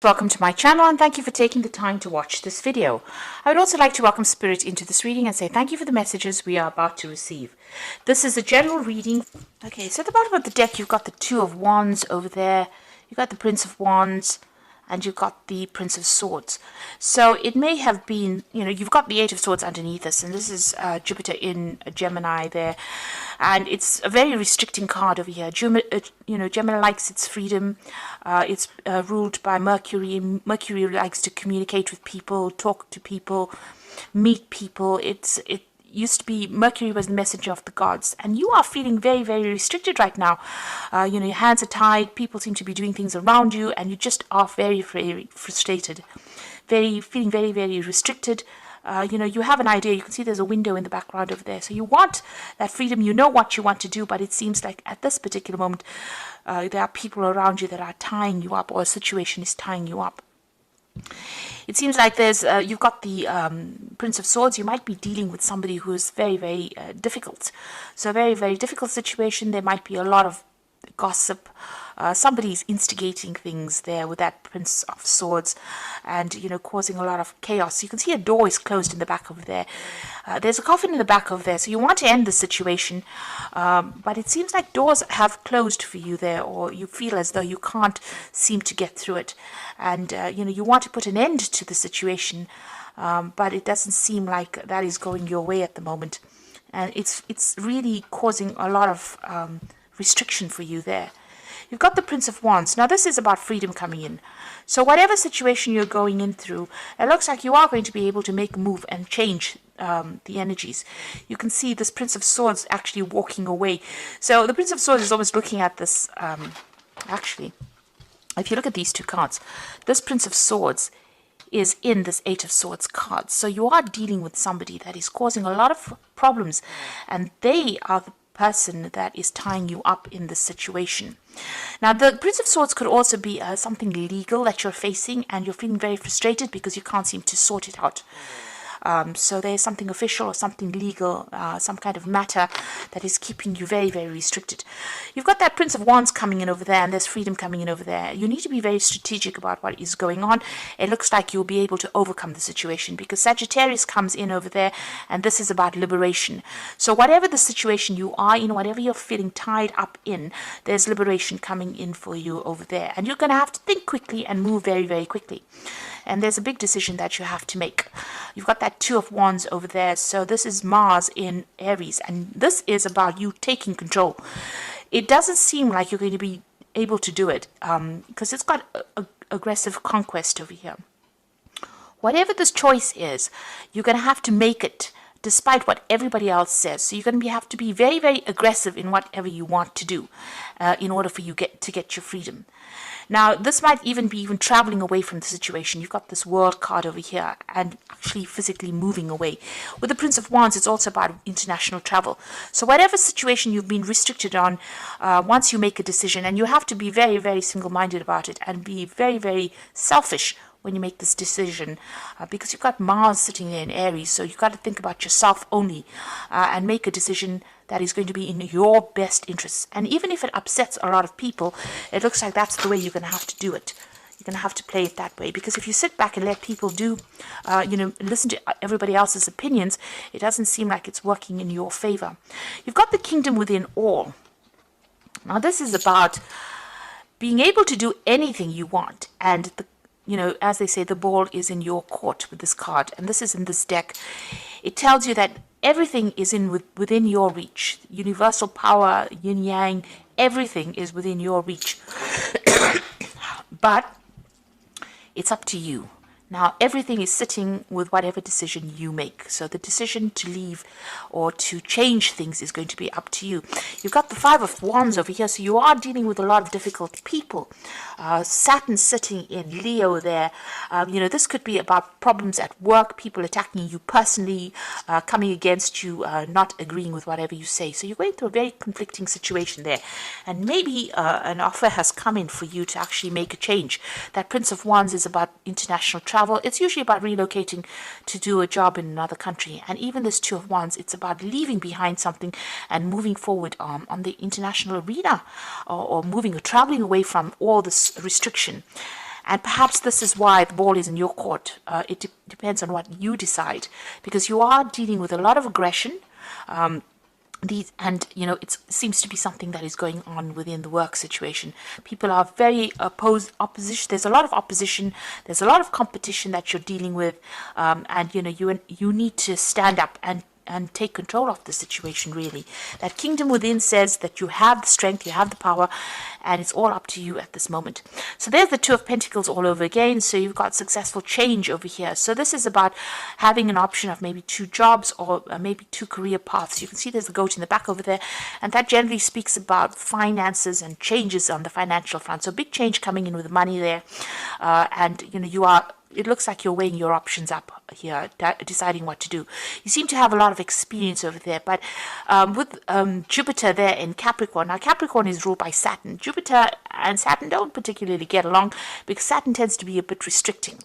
Welcome to my channel and thank you for taking the time to watch this video. I would also like to welcome Spirit into this reading and say thank you for the messages we are about to receive. This is a general reading. Okay, so at the bottom of the deck you've got the Two of Wands over there, you've got the Prince of Wands, and you've got the Prince of Swords. So it may have been, you've got the Eight of Swords underneath this, and this is Jupiter in Gemini there. And it's a very restricting card over here. Gemini likes its freedom. It's ruled by Mercury. Mercury likes to communicate with people, talk to people, meet people. It used to be Mercury was the messenger of the gods, and you are feeling very, very restricted right now. Your hands are tied, people seem to be doing things around you, and you just are very, very frustrated, feeling very, very restricted. You have an idea. You can see there's a window in the background over there. So you want that freedom. You know what you want to do, but it seems like at this particular moment, there are people around you that are tying you up, or a situation is tying you up. It seems like you've got the Prince of Swords. You might be dealing with somebody who is very, very difficult. So a very, very difficult situation. There might be a lot of gossip. Somebody's instigating things there with that Prince of Swords and, causing a lot of chaos. You can see a door is closed in the back over there. There's a coffin in the back over there. So you want to end the situation, but it seems like doors have closed for you there, or you feel as though you can't seem to get through it. And, you want to put an end to the situation, but it doesn't seem like that is going your way at the moment. And it's really causing a lot of restriction for you there. You've got the Prince of Wands. Now this is about freedom coming in. So whatever situation you're going in through, it looks like you are going to be able to make a move and change the energies. You can see this Prince of Swords actually walking away. So the Prince of Swords is almost looking at this, actually, if you look at these two cards, this Prince of Swords is in this Eight of Swords card. So you are dealing with somebody that is causing a lot of problems, and they are the person that is tying you up in this situation. Now the Prince of Swords could also be something legal that you're facing, and you're feeling very frustrated because you can't seem to sort it out. So there's something official or something legal, some kind of matter that is keeping you very, very restricted. You've got that Prince of Wands coming in over there, and there's freedom coming in over there. You need to be very strategic about what is going on. It looks like you'll be able to overcome the situation because Sagittarius comes in over there, and this is about liberation. So whatever the situation you are in, whatever you're feeling tied up in, there's liberation coming in for you over there. And you're going to have to think quickly and move very, very quickly. And there's a big decision that you have to make. You've got that Two of Wands over there. So this is Mars in Aries. And this is about you taking control. It doesn't seem like you're going to be able to do it because it's got aggressive conquest over here. Whatever this choice is, you're going to have to make it despite what everybody else says. So you're going to have to be very, very aggressive in whatever you want to do in order for you to get your freedom. Now, this might even be traveling away from the situation. You've got this World card over here and actually physically moving away. With the Prince of Wands, it's also about international travel. So whatever situation you've been restricted on, once you make a decision, and you have to be very, very single-minded about it and be very, very selfish when you make this decision, because you've got Mars sitting there in Aries, so you've got to think about yourself only and make a decision that is going to be in your best interests. And even if it upsets a lot of people, it looks like that's the way you're going to have to do it. You're going to have to play it that way, because if you sit back and let people listen to everybody else's opinions, it doesn't seem like it's working in your favor. You've got the Kingdom Within All. Now this is about being able to do anything you want, and as they say, the ball is in your court with this card, and this is in this deck. It tells you that everything is within your reach. Universal power, yin yang, everything is within your reach. But it's up to you. Now, everything is sitting with whatever decision you make. So the decision to leave or to change things is going to be up to you. You've got the Five of Wands over here, so you are dealing with a lot of difficult people. Saturn sitting in Leo there. This could be about problems at work, people attacking you personally, coming against you, not agreeing with whatever you say. So you're going through a very conflicting situation there. And maybe an offer has come in for you to actually make a change. That Prince of Wands is about international travel. It's usually about relocating to do a job in another country. And even this Two of Wands, it's about leaving behind something and moving forward on the international arena, or moving or traveling away from all this restriction. And perhaps this is why the ball is in your court. It depends on what you decide, because you are dealing with a lot of aggression. And it seems to be something that is going on within the work situation. People are very opposition. There's a lot of opposition. There's a lot of competition that you're dealing with, and you need to stand up and take control of the situation, really. That kingdom within says that you have the strength, you have the power, and it's all up to you at this moment. So there's the Two of Pentacles all over again. So you've got successful change over here. So this is about having an option of maybe 2 jobs or maybe 2 career paths. You can see there's a goat in the back over there, and that generally speaks about finances and changes on the financial front. So big change coming in with money there, and it looks like you're weighing your options up here, deciding what to do. You seem to have a lot of experience over there, but with Jupiter there in Capricorn. Now, Capricorn is ruled by Saturn. Jupiter and Saturn don't particularly get along because Saturn tends to be a bit restricting.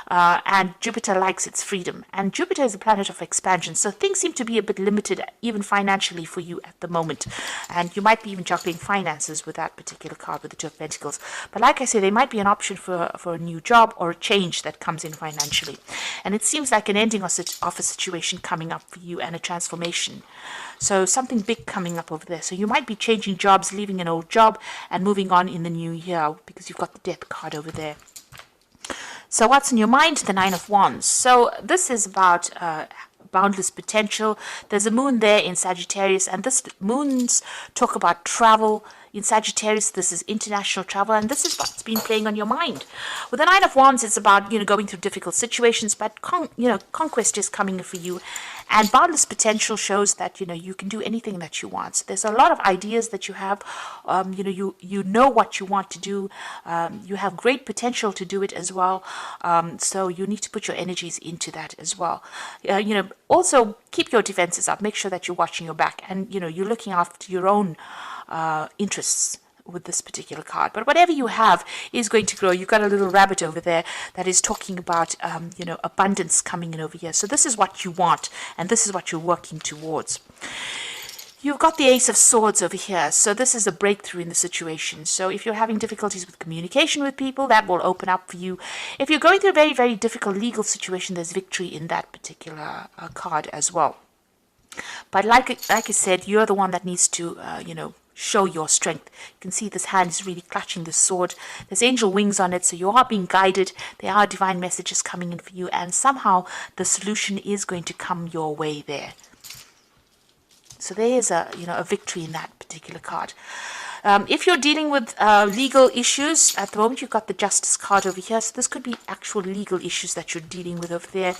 And Jupiter likes its freedom. And Jupiter is a planet of expansion, so things seem to be a bit limited, even financially, for you at the moment. And you might be even juggling finances with that particular card with the Two of Pentacles. But like I say, there might be an option for a new job or a change that comes in financially. And it seems like an ending of a situation coming up for you and a transformation. So something big coming up over there. So you might be changing jobs, leaving an old job and moving on in the new year, because you've got the Death card over there. So what's in your mind? The Nine of Wands. So this is about boundless potential. There's a moon there in Sagittarius, and this moons talk about travel. In Sagittarius, this is international travel, and this is what's been playing on your mind. With the Nine of Wands, it's about going through difficult situations, but conquest is coming for you, and boundless potential shows that you can do anything that you want. So there's a lot of ideas that you have. You know what you want to do. You have great potential to do it as well. So you need to put your energies into that as well. Also keep your defenses up. Make sure that you're watching your back, and you're looking after your own interests with this particular card. But whatever you have is going to grow. You've got a little rabbit over there that is talking about abundance coming in over here. So this is what you want, and this is what you're working towards. You've got the Ace of Swords over here. So this is a breakthrough in the situation. So if you're having difficulties with communication with people, that will open up for you. If you're going through a very, very difficult legal situation, there's victory in that particular card as well. But like I said, you're the one that needs to, show your strength. You can see this hand is really clutching the sword. There's angel wings on it, so you are being guided. There are divine messages coming in for you, and somehow the solution is going to come your way there. So there is a victory in that particular card. If you're dealing with legal issues, at the moment you've got the Justice card over here. So this could be actual legal issues that you're dealing with over there.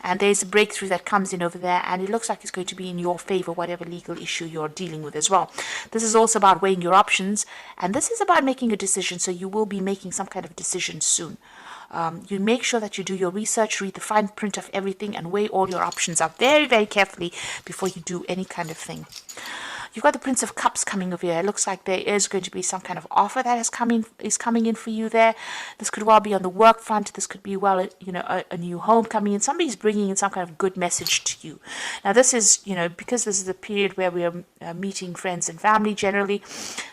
And there's a breakthrough that comes in over there. And it looks like it's going to be in your favor, whatever legal issue you're dealing with as well. This is also about weighing your options. And this is about making a decision. So you will be making some kind of decision soon. You make sure that you do your research, read the fine print of everything, and weigh all your options up very, very carefully before you do any kind of thing. You've got the Prince of Cups coming over here. It looks like there is going to be some kind of offer that is coming in for you there. This could well be on the work front. This could be a new home coming in. Somebody's bringing in some kind of good message to you. Now this is, because this is a period where we are meeting friends and family generally,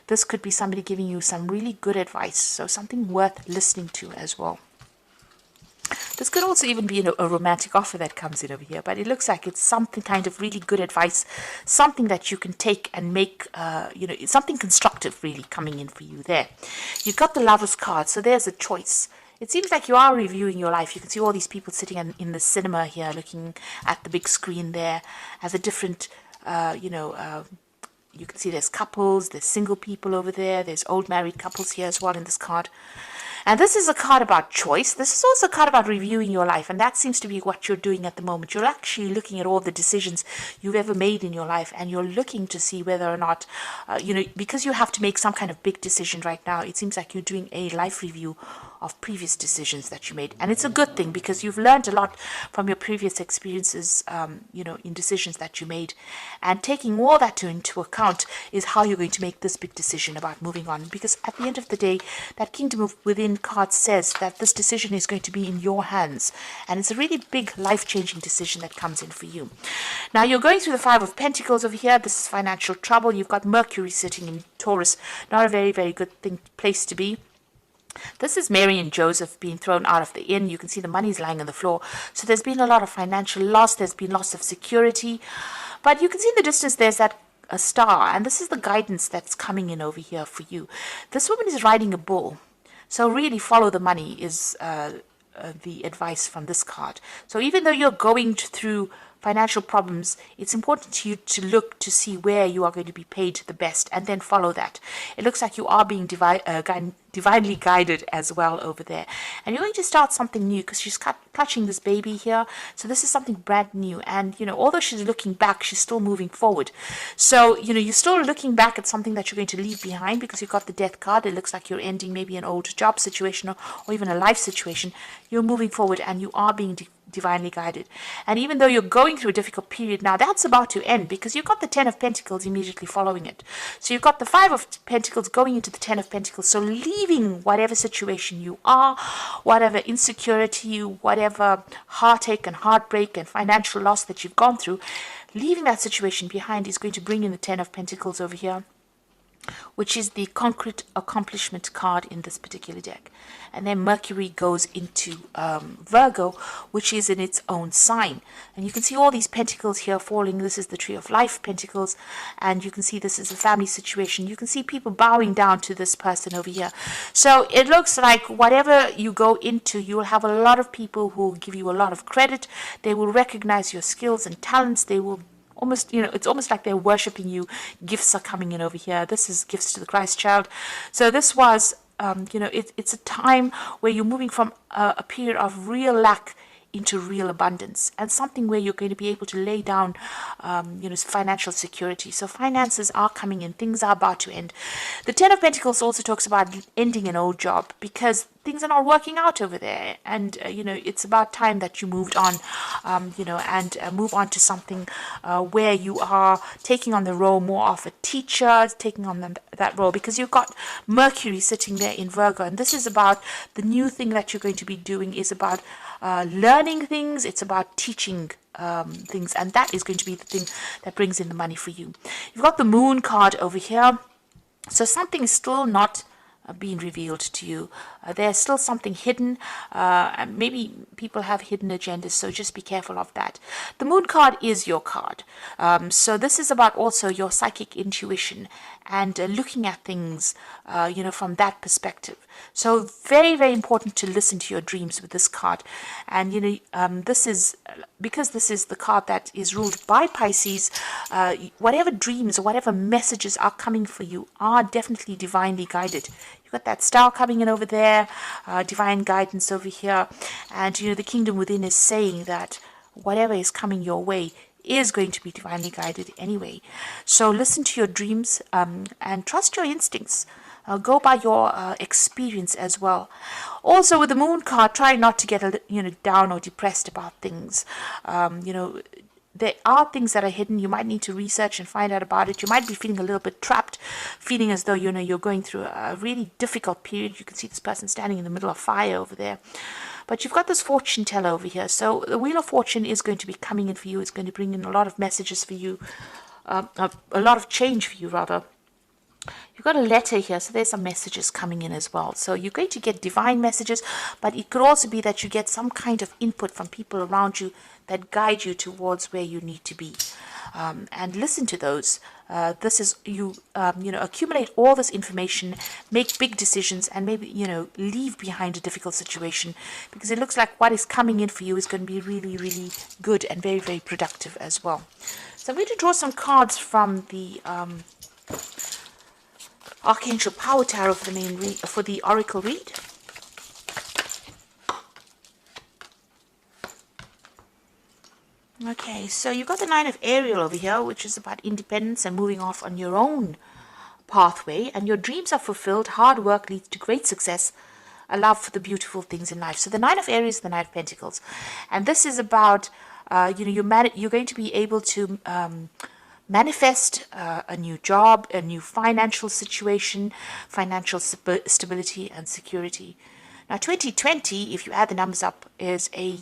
this could be somebody giving you some really good advice. So something worth listening to as well. This could also even be a romantic offer that comes in over here, but it looks like it's something kind of really good advice, something that you can take and make, something constructive really coming in for you there. You've got the Lover's card, so there's a choice. It seems like you are reviewing your life. You can see all these people sitting in the cinema here, looking at the big screen there, as a different, you can see there's couples, there's single people over there, there's old married couples here as well in this card. And this is a card about choice. This is also a card about reviewing your life. And that seems to be what you're doing at the moment. You're actually looking at all the decisions you've ever made in your life. And you're looking to see whether or not, because you have to make some kind of big decision right now, it seems like you're doing a life review of previous decisions that you made. And it's a good thing because you've learned a lot from your previous experiences, in decisions that you made. And taking all that into account is how you're going to make this big decision about moving on. Because at the end of the day, that Kingdom Within card says that this decision is going to be in your hands, and it's a really big life-changing decision that comes in for you. Now you're going through the Five of Pentacles over here. This is financial trouble. You've got Mercury sitting in Taurus, not a very, very good place to be. This is Mary and Joseph being thrown out of the inn. You can see the money's lying on the floor. So there's been a lot of financial loss. There's been loss of security. But you can see in the distance there's that a star. And this is the guidance that's coming in over here for you. This woman is riding a bull. So really follow the money is the advice from this card. So even though you're going through financial problems, it's important to you to look to see where you are going to be paid the best and then follow that. It looks like you are being divinely guided as well over there. And you're going to start something new because she's clutching this baby here. So this is something brand new. And, although she's looking back, she's still moving forward. So, you're still looking back at something that you're going to leave behind because you've got the death card. It looks like you're ending maybe an old job situation or even a life situation. You're moving forward and you are being divinely guided. And even though you're going through a difficult period now, that's about to end because you've got the 10 of Pentacles immediately following it. So you've got the 5 of Pentacles going into the 10 of Pentacles. So leaving whatever situation you are, whatever insecurity, whatever heartache and heartbreak and financial loss that you've gone through, leaving that situation behind is going to bring in the 10 of Pentacles over here, which is the concrete accomplishment card in this particular deck. And then Mercury goes into Virgo, which is in its own sign. And you can see all these pentacles here falling. This is the Tree of Life pentacles. And you can see this is a family situation. You can see people bowing down to this person over here. So it looks like whatever you go into, you will have a lot of people who will give you a lot of credit. They will recognize your skills and talents. They will almost, it's almost like they're worshiping you. Gifts are coming in over here. This is gifts to the Christ child. So this was, it's a time where you're moving from a period of real lack into real abundance, and something where you're going to be able to lay down, financial security. So finances are coming in. Things are about to end. The 10 of Pentacles also talks about ending an old job because things are not working out over there. And, it's about time that you moved on, and move on to something where you are taking on the role more of a teacher, taking on that role, because you've got Mercury sitting there in Virgo. And this is about the new thing that you're going to be doing is about learning things. It's about teaching things, and that is going to be the thing that brings in the money for you. You've got the Moon card over here, so something is still not being revealed to you. There's still something hidden. And maybe people have hidden agendas, so just be careful of that. The Moon card is your card. So this is about also your psychic intuition and looking at things, from that perspective. So very, very important to listen to your dreams with this card. And, this is, because this is the card that is ruled by Pisces, whatever dreams or whatever messages are coming for you are definitely divinely guided. You've got that star coming in over there, divine guidance over here. And, the kingdom within is saying that whatever is coming your way is going to be divinely guided anyway. So listen to your dreams and trust your instincts. Go by your experience as well. Also, with the Moon card, try not to get down or depressed about things. There are things that are hidden. You might need to research and find out about it. You might be feeling a little bit trapped, feeling as though you're going through a really difficult period. You can see this person standing in the middle of fire over there. But you've got this fortune teller over here. So the Wheel of Fortune is going to be coming in for you. It's going to bring in a lot of messages for you, a lot of change for you, rather. You've got a letter here, so there's some messages coming in as well. So you're going to get divine messages, but it could also be that you get some kind of input from people around you that guide you towards where you need to be. And listen to those. This is you accumulate all this information, make big decisions, and maybe leave behind a difficult situation, because it looks like what is coming in for you is going to be really, really good and very, very productive as well. So I'm going to draw some cards from the Archangel Power Tarot for the Oracle read. Okay, so you've got the 9 of Ariel over here, which is about independence and moving off on your own pathway, and your dreams are fulfilled. Hard work leads to great success. A love for the beautiful things in life. So the 9 of Aries is the 9 of Pentacles, and this is about you're going to be able to manifest a new job, a new financial situation, financial stability and security. Now 2020, if you add the numbers up, is a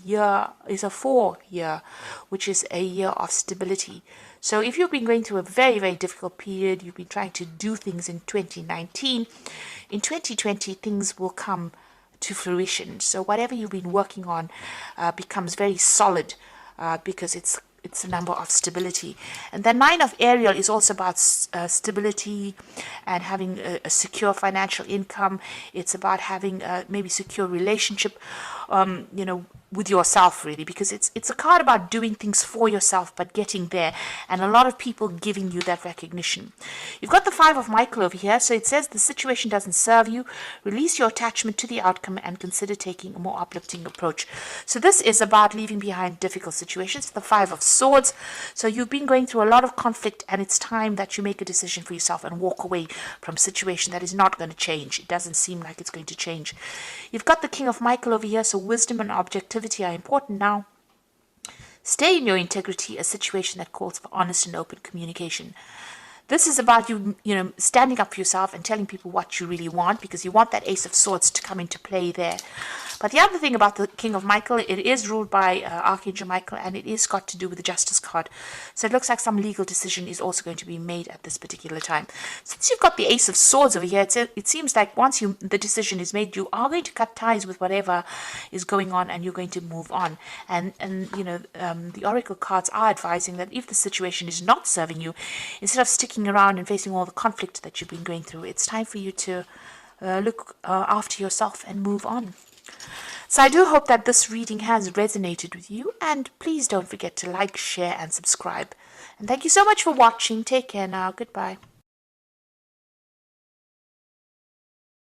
4 year, which is a year of stability. So if you've been going through a very, very difficult period, you've been trying to do things in 2019, in 2020 things will come to fruition. So whatever you've been working on becomes very solid because it's a number of stability. And the 9 of Ariel is also about stability and having a secure financial income. It's about having maybe secure relationship, with yourself, really, because it's a card about doing things for yourself but getting there, and a lot of people giving you that recognition. You've got the 5 of Michael over here, so it says the situation doesn't serve you. Release your attachment to the outcome and consider taking a more uplifting approach. So this is about leaving behind difficult situations. The 5 of Swords. So you've been going through a lot of conflict, and it's time that you make a decision for yourself and walk away from a situation that is not going to change. It doesn't seem like it's going to change. You've got the King of Michael over here, so wisdom and objectivity are important now. Stay in your integrity, a situation that calls for honest and open communication. This is about you standing up for yourself and telling people what you really want, because you want that Ace of Swords to come into play there. But the other thing about the King of Michael, it is ruled by Archangel Michael, and it is got to do with the Justice card. So it looks like some legal decision is also going to be made at this particular time. Since you've got the Ace of Swords over here, it seems like once the decision is made, you are going to cut ties with whatever is going on, and you're going to move on. And the Oracle cards are advising that if the situation is not serving you, instead of sticking around and facing all the conflict that you've been going through, it's time for you to look after yourself and move on. So I do hope that this reading has resonated with you, and please don't forget to like, share and subscribe. And thank you so much for watching. Take care now. Goodbye.